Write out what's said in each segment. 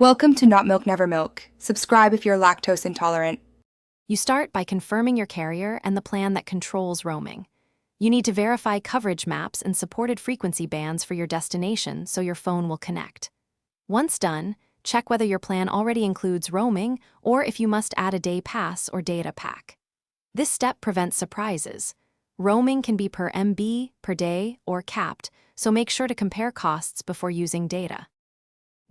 Welcome to Not Milk Never Milk. Subscribe if you're lactose intolerant. You start by confirming your carrier and the plan that controls roaming. You need to verify coverage maps and supported frequency bands for your destination so your phone will connect. Once done, check whether your plan already includes roaming or if you must add a day pass or data pack. This step prevents surprises. Roaming can be per MB, per day, or capped, so make sure to compare costs before using data.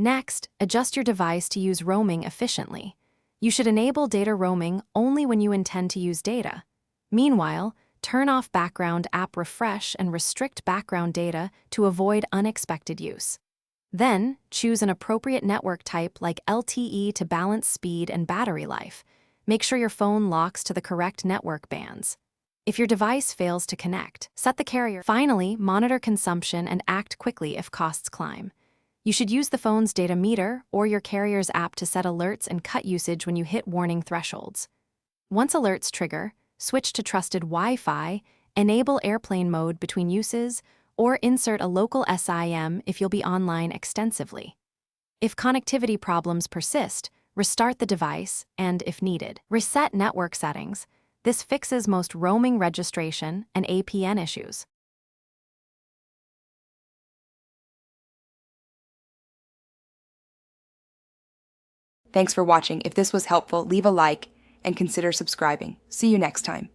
Next, adjust your device to use roaming efficiently. You should enable data roaming only when you intend to use data. Meanwhile, turn off background app refresh and restrict background data to avoid unexpected use. Then, choose an appropriate network type like LTE to balance speed and battery life. Make sure your phone locks to the correct network bands. If your device fails to connect, set the carrier. Finally, monitor consumption and act quickly if costs climb. You should use the phone's data meter or your carrier's app to set alerts and cut usage when you hit warning thresholds. Once alerts trigger, switch to trusted Wi-Fi, enable airplane mode between uses, or insert a local SIM if you'll be online extensively. If connectivity problems persist, restart the device and, if needed, reset network settings. This fixes most roaming registration and APN issues. Thanks for watching. If this was helpful, leave a like and consider subscribing. See you next time.